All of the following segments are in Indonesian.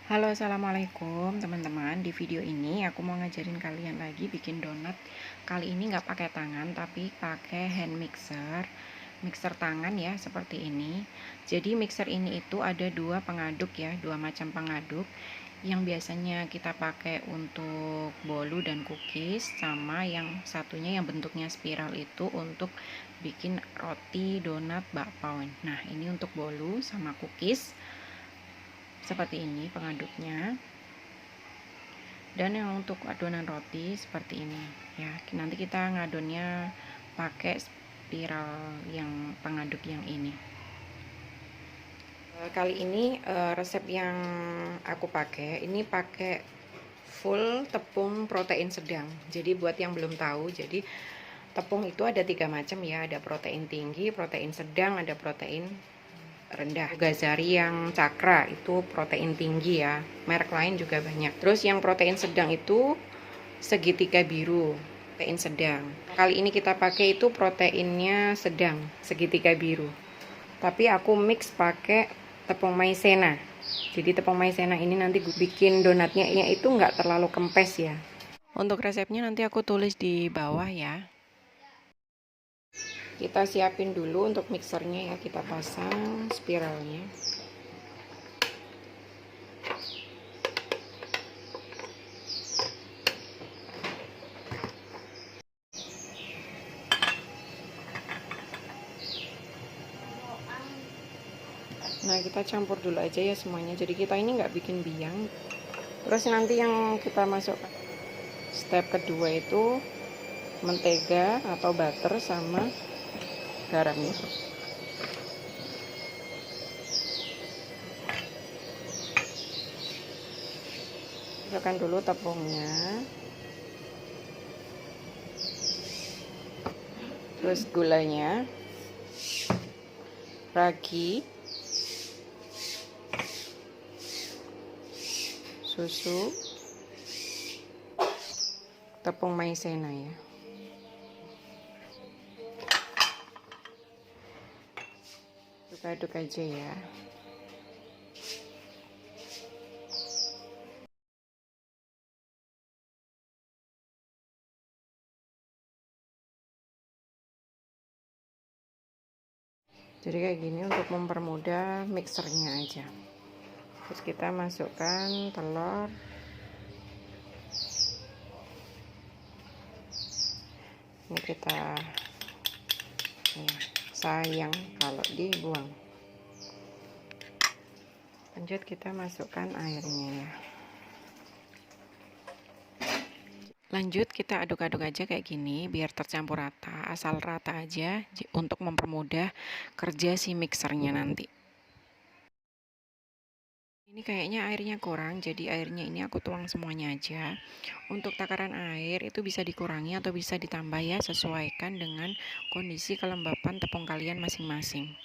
Halo, assalamualaikum teman-teman. Di video ini aku mau ngajarin kalian lagi bikin donat. Kali ini nggak pakai tangan tapi pakai hand mixer, mixer tangan ya, seperti ini. Jadi mixer ini itu ada dua pengaduk ya, dua macam pengaduk. Yang biasanya kita pakai untuk bolu dan cookies, sama yang satunya yang bentuknya spiral itu untuk bikin roti, donat, bakpao. Nah, ini untuk bolu sama cookies. Seperti ini pengaduknya, dan yang untuk adonan roti seperti ini ya. Nanti kita ngadonnya pakai spiral yang pengaduk yang ini. Kali ini resep yang aku pakai ini pakai full tepung protein sedang. Jadi buat yang belum tahu, jadi tepung itu ada 3 macam ya, ada protein tinggi, protein sedang, ada protein rendah. Gazari yang cakra itu protein tinggi ya, merek lain juga banyak. Terus yang protein sedang itu segitiga biru, protein sedang. Kali ini kita pakai itu proteinnya sedang, segitiga biru. Tapi aku mix pakai tepung maizena. Jadi tepung maizena ini nanti gue bikin donatnya itu nggak terlalu kempes ya. Untuk resepnya nanti aku tulis di bawah ya. Kita siapin dulu untuk mixernya ya, kita pasang spiralnya. Nah, kita campur dulu aja ya semuanya, jadi kita ini nggak bikin biang. Terus nanti yang kita masuk step kedua itu mentega atau butter sama garamnya. Masukkan dulu tepungnya, terus gulanya, ragi, susu, tepung maizena ya. Aduk aja ya. Jadi kayak gini untuk mempermudah mixernya aja. Terus kita masukkan telur. Ini kita ya, sayang kalau dibuang. Lanjut kita masukkan airnya ya. Lanjut kita aduk-aduk aja kayak gini biar tercampur rata, asal rata aja untuk mempermudah kerja si mixernya nanti. Ini kayaknya airnya kurang, jadi airnya ini aku tuang semuanya aja. Untuk takaran air itu bisa dikurangi atau bisa ditambah ya, sesuaikan dengan kondisi kelembapan tepung kalian masing-masing.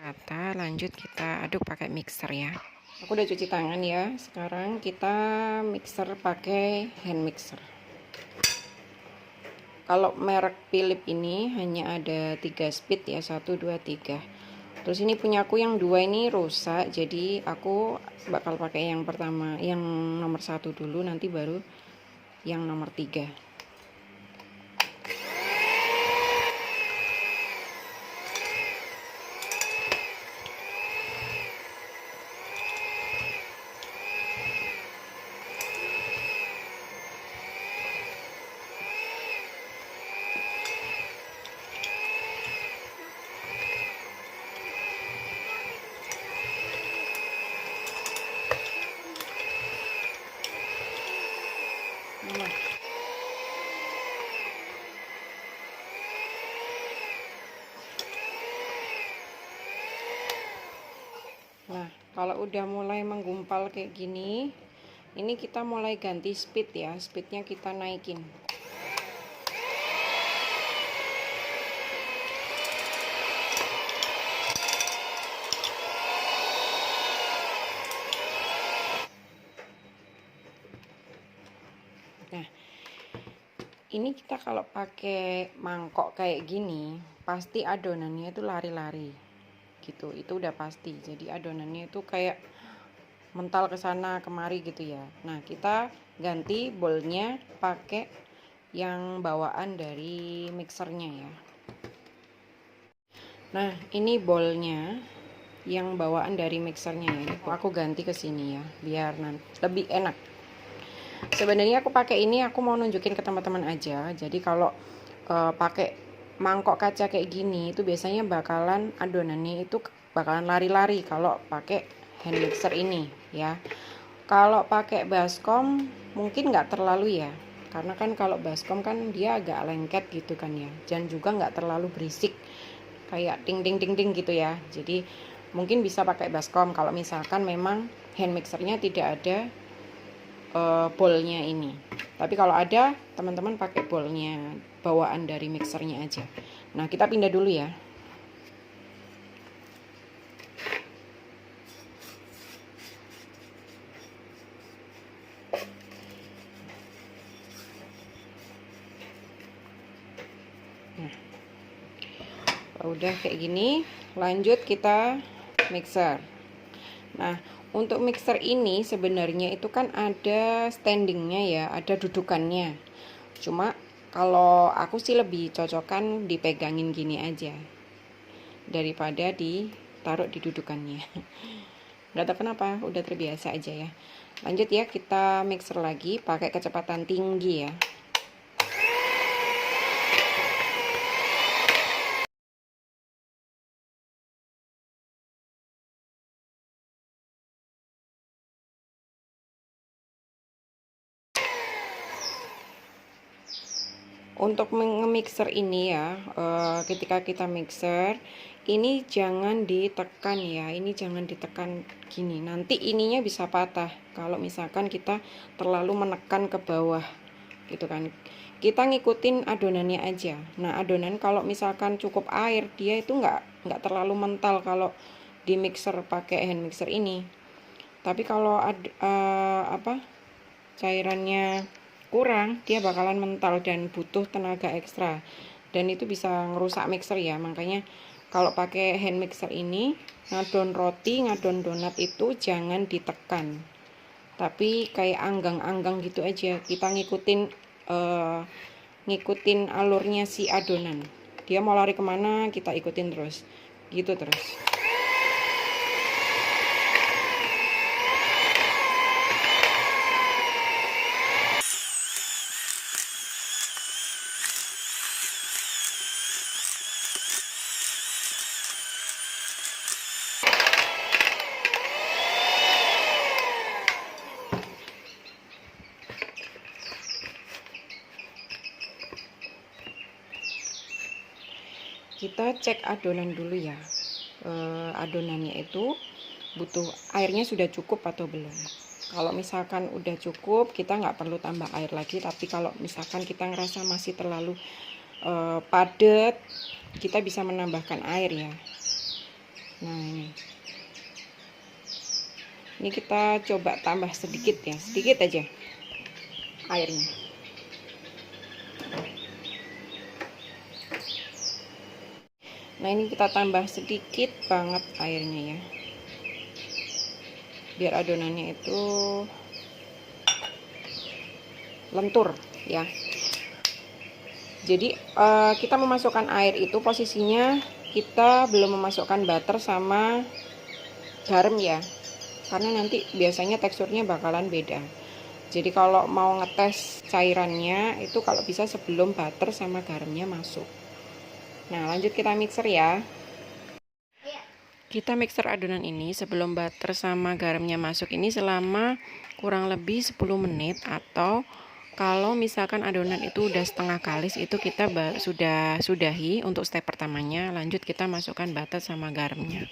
Rata, lanjut kita aduk pakai mixer ya. Aku udah cuci tangan ya. Sekarang kita mixer pakai hand mixer. Kalau merek Philips ini hanya ada 3 speed ya, 1, 2, 3. Terus ini punya aku yang 2 ini rusak, jadi aku bakal pakai yang pertama, yang nomor 1 dulu, nanti baru yang nomor 3. Nah, kalau udah mulai menggumpal kayak gini, ini kita mulai ganti speed ya, speednya kita naikin. Nah, ini kita kalau pakai mangkok kayak gini, pasti adonannya itu lari-lari gitu, itu udah pasti. Jadi adonannya itu kayak mental ke sana kemari gitu ya. Nah, kita ganti bowlnya pakai yang bawaan dari mixernya ya. Nah, ini bowlnya yang bawaan dari mixernya ya. Aku ganti ke sini ya, biar nanti lebih enak. Sebenarnya aku pakai ini aku mau nunjukin ke teman-teman aja. Jadi kalau pakai mangkok kaca kayak gini itu biasanya bakalan adonannya itu bakalan lari-lari kalau pakai hand mixer ini ya. Kalau pakai baskom mungkin nggak terlalu ya, karena kan kalau baskom kan dia agak lengket gitu kan ya, dan juga nggak terlalu berisik kayak ting ting ting ting gitu ya. Jadi mungkin bisa pakai baskom kalau misalkan memang hand mixernya tidak ada bowlnya ini. Tapi kalau ada, teman-teman pakai bowlnya bawaan dari mixernya aja. Nah, kita pindah dulu ya. Nah, udah kayak gini, lanjut kita mixer. Nah, untuk mixer ini sebenarnya itu kan ada standingnya ya, ada dudukannya. Cuma kalau aku sih lebih cocokan dipegangin gini aja daripada ditaruh di dudukannya. Nggak tahu kenapa, udah terbiasa aja ya. Lanjut ya, kita mixer lagi pakai kecepatan tinggi ya. Untuk mixer ini ya, ketika kita mixer ini jangan ditekan ya, ini jangan ditekan gini, nanti ininya bisa patah kalau misalkan kita terlalu menekan ke bawah gitu kan. Kita ngikutin adonannya aja. Nah, adonan kalau misalkan cukup air, dia itu nggak terlalu mental kalau di mixer pakai hand mixer ini. Tapi kalau cairannya kurang, dia bakalan mental dan butuh tenaga ekstra, dan itu bisa ngerusak mixer ya. Makanya kalau pakai hand mixer ini, ngadon roti, ngadon donat itu jangan ditekan, tapi kayak anggang-anggang gitu aja. Kita ngikutin alurnya si adonan, dia mau lari kemana kita ikutin terus gitu terus. Kita cek adonan dulu ya, adonannya itu butuh airnya sudah cukup atau belum. Kalau misalkan udah cukup, kita nggak perlu tambah air lagi. Tapi kalau misalkan kita ngerasa masih terlalu padat, kita bisa menambahkan air ya. Nah, ini kita coba tambah sedikit ya, sedikit aja airnya. Nah, ini kita tambah sedikit banget airnya ya, biar adonannya itu lentur ya. Jadi kita memasukkan air itu posisinya kita belum memasukkan butter sama garam ya, karena nanti biasanya teksturnya bakalan beda. Jadi kalau mau ngetes cairannya itu kalau bisa sebelum butter sama garamnya masuk. Nah, lanjut kita mixer ya. Kita mixer adonan ini sebelum butter sama garamnya masuk ini selama kurang lebih 10 menit, atau kalau misalkan adonan itu udah setengah kalis itu kita sudahi untuk step pertamanya. Lanjut kita masukkan butter sama garamnya.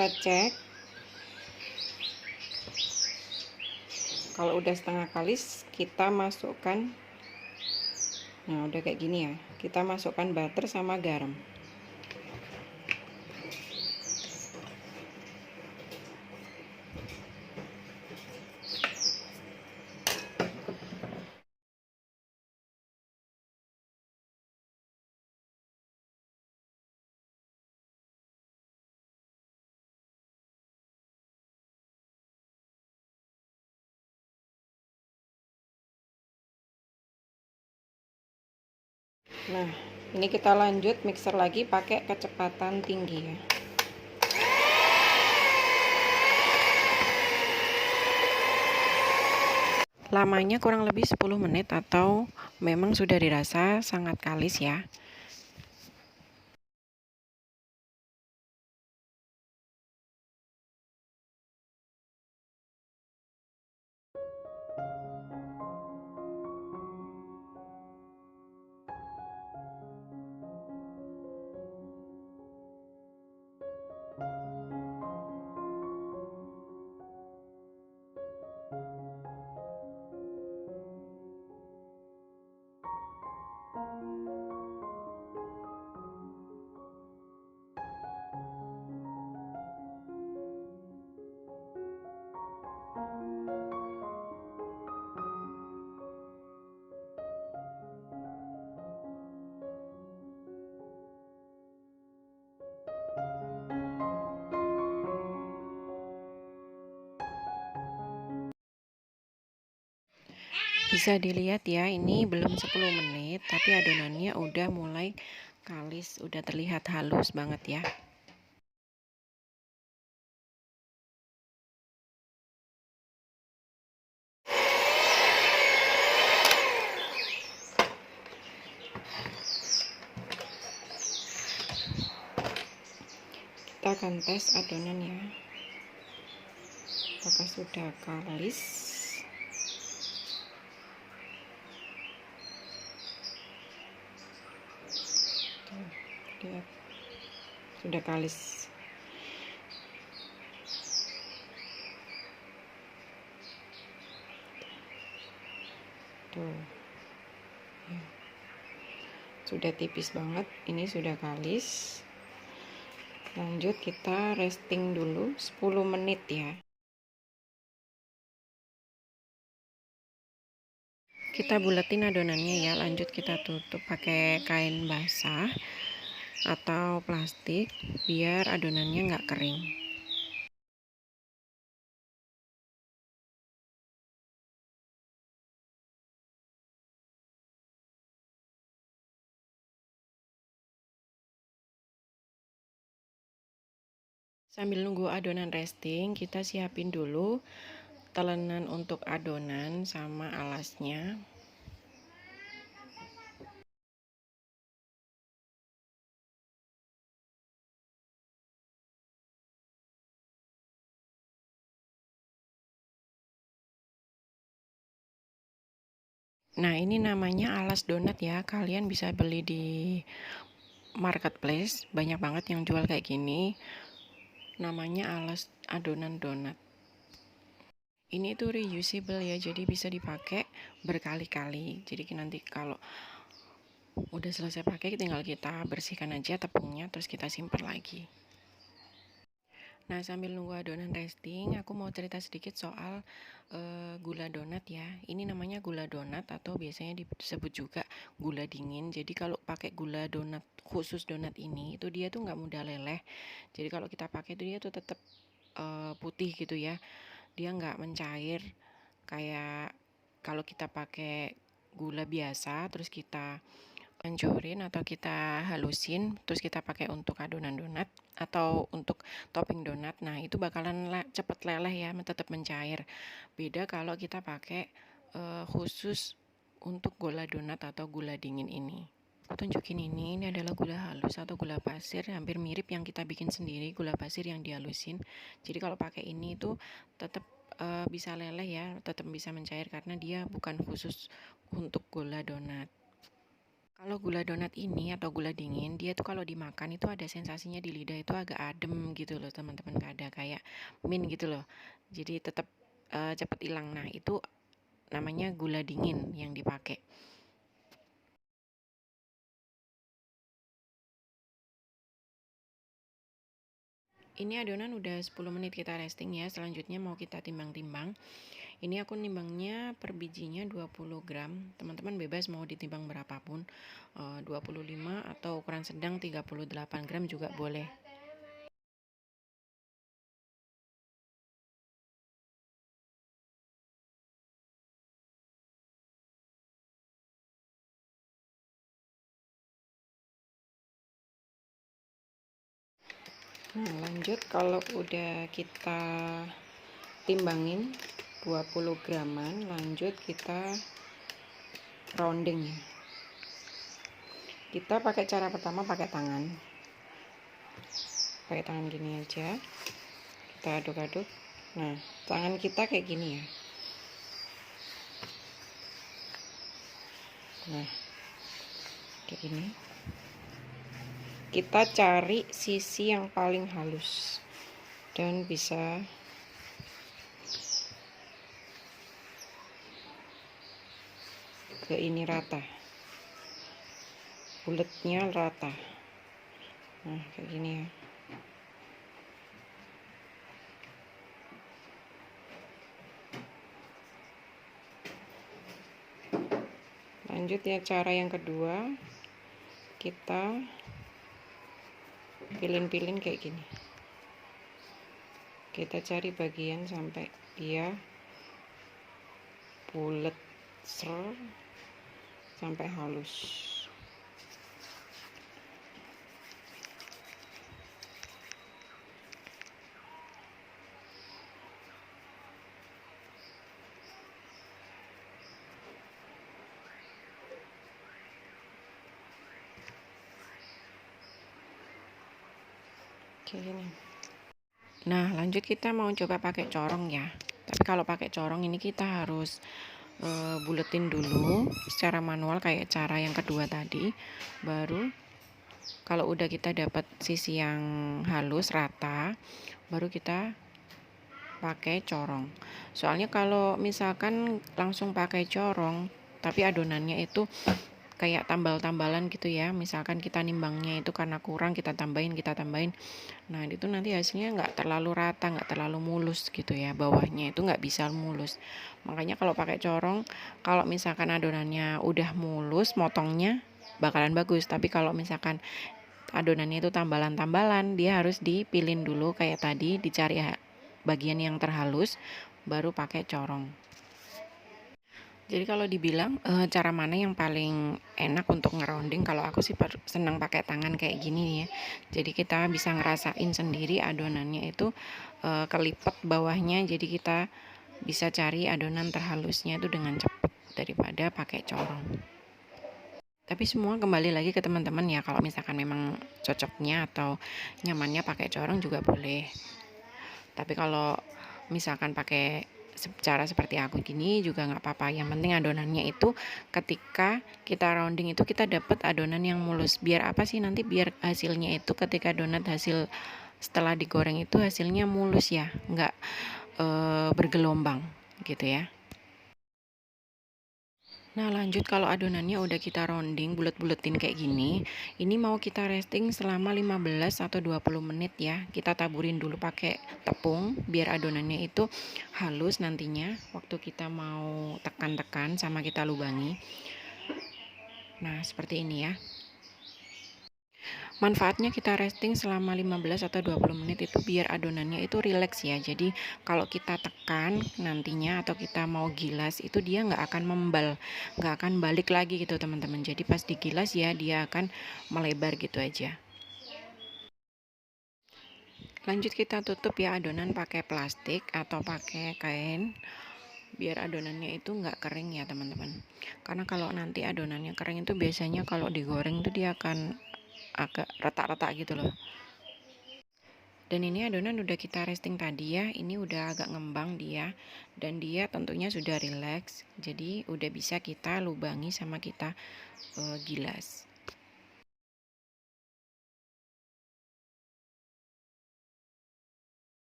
Kita cek kalau udah setengah kalis, kita masukkan. Nah, udah kayak gini ya. Kita masukkan butter sama garam. Nah, ini kita lanjut mixer lagi pakai kecepatan tinggi ya. Lamanya kurang lebih 10 menit atau memang sudah dirasa sangat kalis ya. Bisa dilihat ya, ini belum 10 menit tapi adonannya udah mulai kalis, udah terlihat halus banget ya. Kita akan tes adonan ya, apakah sudah kalis. Lihat, sudah kalis. Tuh ya. Sudah tipis banget, ini sudah kalis. Lanjut kita resting dulu 10 menit ya. Kita buletin adonannya ya, lanjut kita tutup pakai kain basah atau plastik biar adonannya nggak kering. Sambil nunggu adonan resting, kita siapin dulu telenan untuk adonan sama alasnya. Nah, ini namanya alas donat ya. Kalian bisa beli di marketplace, banyak banget yang jual kayak gini. Namanya alas adonan donat. Ini tuh reusable ya, jadi bisa dipakai berkali-kali. Jadi nanti kalau udah selesai pakai, tinggal kita bersihkan aja tepungnya, terus kita simpan lagi. Nah, sambil nunggu adonan resting, aku mau cerita sedikit soal gula donat ya. Ini namanya gula donat atau biasanya disebut juga gula dingin. Jadi kalau pakai gula donat khusus donat ini, itu dia tuh nggak mudah leleh. Jadi kalau kita pakai itu dia tuh tetap putih gitu ya. Dia nggak mencair kayak kalau kita pakai gula biasa, terus kita hancurin atau kita halusin terus kita pakai untuk adonan donat atau untuk topping donat. Nah, itu bakalan cepet leleh ya, tetap mencair. Beda kalau kita pakai khusus untuk gula donat atau gula dingin ini. Aku tunjukin ini adalah gula halus atau gula pasir, hampir mirip yang kita bikin sendiri, gula pasir yang dihalusin. Jadi kalau pakai ini itu tetap bisa leleh ya, tetap bisa mencair karena dia bukan khusus untuk gula donat. Kalau gula donat ini atau gula dingin, dia tuh kalau dimakan itu ada sensasinya di lidah itu agak adem gitu loh teman-teman, nggak ada kayak mint gitu loh. Jadi tetap cepet hilang. Nah itu namanya gula dingin yang dipakai. Ini adonan udah 10 menit kita resting ya. Selanjutnya mau kita timbang-timbang. Ini aku nimbangnya per bijinya 20 gram. Teman-teman bebas mau ditimbang berapapun. 25 atau ukuran sedang 38 gram juga boleh. Nah, lanjut kalau udah kita timbangin 20 graman, lanjut kita rounding ya. Kita pakai cara pertama pakai tangan. Pakai tangan gini aja. Kita aduk-aduk. Nah, tangan kita kayak gini ya. Nah, kayak gini. Kita cari sisi yang paling halus dan bisa ke ini rata, bulatnya rata. Nah kayak gini ya. Lanjut ya, cara yang kedua, kita pilin-pilin kayak gini. Kita cari bagian sampai dia bulat ser sampai halus. Kayak gini. Nah, lanjut kita mau coba pakai corong ya. Tapi kalau pakai corong ini kita harus buletin dulu secara manual kayak cara yang kedua tadi. Baru kalau udah kita dapat sisi yang halus rata, baru kita pakai corong. Soalnya kalau misalkan langsung pakai corong tapi adonannya itu kayak tambal-tambalan gitu ya, misalkan kita nimbangnya itu karena kurang kita tambahin, nah itu nanti hasilnya nggak terlalu rata, nggak terlalu mulus gitu ya, bawahnya itu nggak bisa mulus. Makanya kalau pakai corong, kalau misalkan adonannya udah mulus motongnya bakalan bagus, tapi kalau misalkan adonannya itu tambalan-tambalan, dia harus dipilin dulu kayak tadi, dicari bagian yang terhalus baru pakai corong. Jadi kalau dibilang cara mana yang paling enak untuk ngerounding, kalau aku sih senang pakai tangan kayak gini nih ya. Jadi kita bisa ngerasain sendiri adonannya itu kelipet bawahnya, jadi kita bisa cari adonan terhalusnya itu dengan cepat daripada pakai corong. Tapi semua kembali lagi ke teman-teman ya, kalau misalkan memang cocoknya atau nyamannya pakai corong juga boleh. Tapi kalau misalkan pakai cara seperti aku gini juga nggak apa-apa, yang penting adonannya itu ketika kita rounding itu kita dapat adonan yang mulus. Biar apa sih, nanti biar hasilnya itu ketika donat hasil setelah digoreng itu hasilnya mulus ya, nggak bergelombang gitu ya. Nah lanjut, kalau adonannya udah kita rounding bulet-buletin kayak gini, ini mau kita resting selama 15 atau 20 menit ya. Kita taburin dulu pakai tepung biar adonannya itu halus nantinya waktu kita mau tekan-tekan sama kita lubangi. Nah seperti ini ya. Manfaatnya kita resting selama 15 atau 20 menit itu biar adonannya itu rileks ya. Jadi kalau kita tekan nantinya atau kita mau gilas itu dia nggak akan membal, nggak akan balik lagi gitu teman-teman. Jadi pas digilas ya dia akan melebar gitu aja. Lanjut kita tutup ya adonan pakai plastik atau pakai kain biar adonannya itu nggak kering ya teman-teman. Karena kalau nanti adonannya kering itu biasanya kalau digoreng itu dia akan agak retak-retak gitu loh. Dan ini adonan udah kita resting tadi ya, ini udah agak ngembang dia, dan dia tentunya sudah rileks, jadi udah bisa kita lubangi sama kita gilas.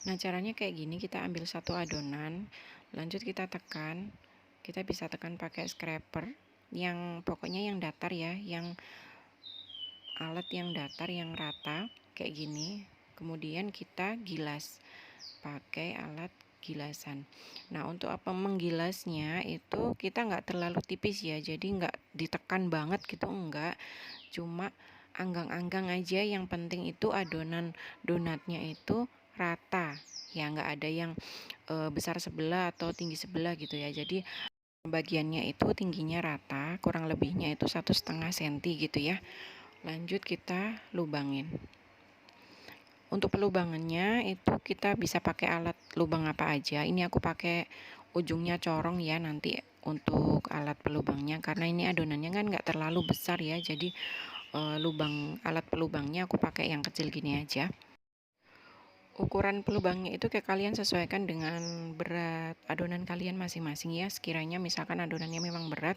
Nah, caranya kayak gini, kita ambil satu adonan, lanjut kita tekan. Kita bisa tekan pakai scraper, yang pokoknya yang datar ya, yang alat yang datar, yang rata, kayak gini. Kemudian kita gilas pakai alat gilasan. Nah, untuk apa menggilasnya itu kita nggak terlalu tipis ya, jadi nggak ditekan banget gitu, enggak. Cuma anggang-anggang aja, yang penting itu adonan donatnya itu rata ya, nggak ada yang besar sebelah atau tinggi sebelah gitu ya. Jadi bagiannya itu tingginya rata, kurang lebihnya itu 1,5 cm gitu ya. Lanjut kita lubangin. Untuk pelubangannya itu kita bisa pakai alat lubang apa aja. Ini aku pakai ujungnya corong ya nanti untuk alat pelubangnya, karena ini adonannya kan nggak terlalu besar ya, jadi lubang alat pelubangnya aku pakai yang kecil gini aja. Ukuran pelubangnya itu kayak kalian sesuaikan dengan berat adonan kalian masing-masing ya. Sekiranya misalkan adonannya memang berat,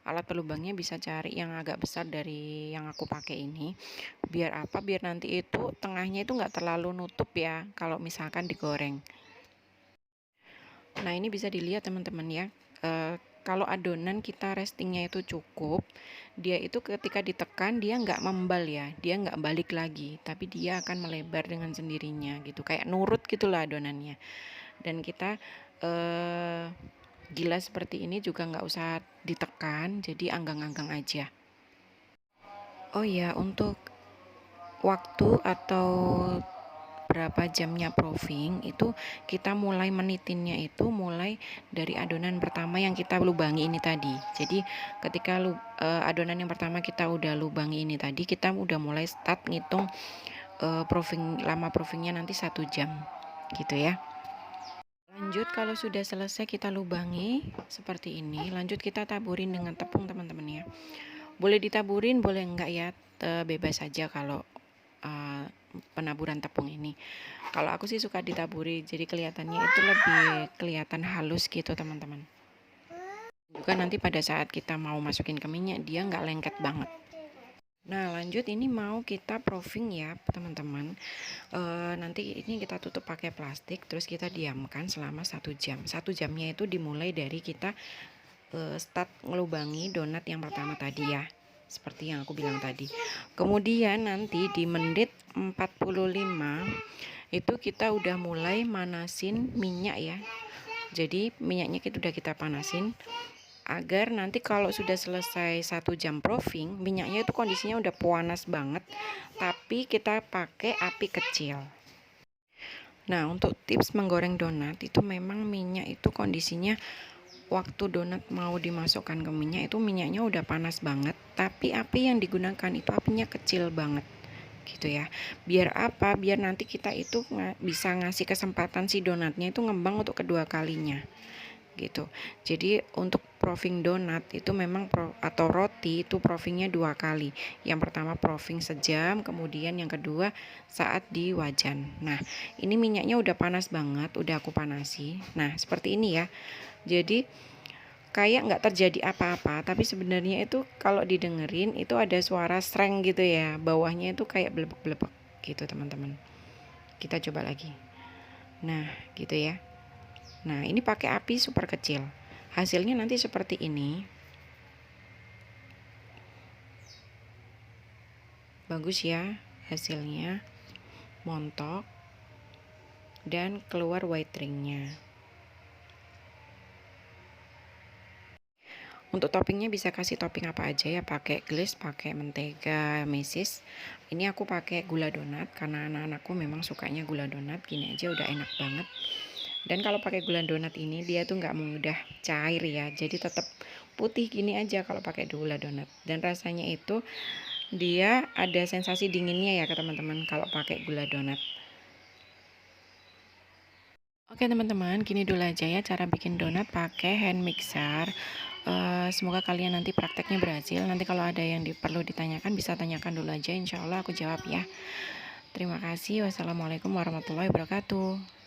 alat pelubangnya bisa cari yang agak besar dari yang aku pakai ini. Biar apa? Biar nanti itu tengahnya itu nggak terlalu nutup ya kalau misalkan digoreng. Nah, ini bisa dilihat teman-teman ya. Kalau adonan kita restingnya itu cukup, dia itu ketika ditekan dia nggak membal ya, dia nggak balik lagi, tapi dia akan melebar dengan sendirinya gitu, kayak nurut gitulah adonannya. Dan kita gilas seperti ini juga nggak usah ditekan, jadi anggang-anggang aja. Oh ya, untuk waktu atau berapa jamnya proofing itu kita mulai menitinnya itu mulai dari adonan pertama yang kita lubangi ini tadi. Jadi ketika adonan yang pertama kita udah lubangi ini tadi, kita udah mulai start ngitung proofing, lama proofingnya nanti 1 jam gitu ya. Lanjut, kalau sudah selesai kita lubangi seperti ini, lanjut kita taburin dengan tepung teman-teman ya. Boleh ditaburin, boleh enggak ya, bebas saja kalau penaburan tepung ini. Kalau aku sih suka ditaburi, jadi kelihatannya itu lebih kelihatan halus gitu teman-teman. Juga nanti pada saat kita mau masukin ke minyak, dia nggak lengket banget. Nah, lanjut ini mau kita proofing ya teman-teman. Nanti ini kita tutup pakai plastik, terus kita diamkan selama 1 jam. 1 jamnya itu dimulai dari kita start ngelubangi donat yang pertama tadi ya, seperti yang aku bilang tadi. Kemudian nanti di menit 45 itu kita udah mulai manasin minyak ya. Jadi minyaknya udah kita panasin, agar nanti kalau sudah selesai 1 jam proofing, minyaknya itu kondisinya udah panas banget, tapi kita pakai api kecil. Nah, untuk tips menggoreng donat itu memang minyak itu kondisinya waktu donat mau dimasukkan ke minyak itu minyaknya udah panas banget, tapi api yang digunakan itu apinya kecil banget gitu ya. Biar apa? Biar nanti kita itu bisa ngasih kesempatan si donatnya itu ngembang untuk kedua kalinya gitu. Jadi untuk proofing donat itu memang atau roti itu proofingnya 2 kali. Yang pertama proofing sejam, kemudian yang kedua saat di wajan. Nah, ini minyaknya udah panas banget, udah aku panasi. Nah, seperti ini ya. Jadi kayak nggak terjadi apa-apa, tapi sebenarnya itu kalau didengerin itu ada suara sreng gitu ya, bawahnya itu kayak blebek-blebek gitu teman-teman. Kita coba lagi. Nah, gitu ya. Nah, ini pakai api super kecil. Hasilnya nanti seperti ini. Bagus ya hasilnya. Montok dan keluar white ringnya. Untuk toppingnya bisa kasih topping apa aja ya, pakai glaze, pakai mentega mesis. Ini aku pakai gula donat karena anak-anakku memang sukanya gula donat. Gini aja udah enak banget. Dan kalau pakai gula donat ini dia tuh nggak mudah cair ya, jadi tetap putih gini aja kalau pakai gula donat. Dan rasanya itu dia ada sensasi dinginnya ya ke teman-teman kalau pakai gula donat. Oke teman-teman, gini dulu aja ya cara bikin donat pakai hand mixer. Semoga kalian nanti prakteknya berhasil. Nanti kalau ada yang perlu ditanyakan bisa tanyakan dulu aja, insya Allah aku jawab ya. Terima kasih. Wassalamualaikum warahmatullahi wabarakatuh.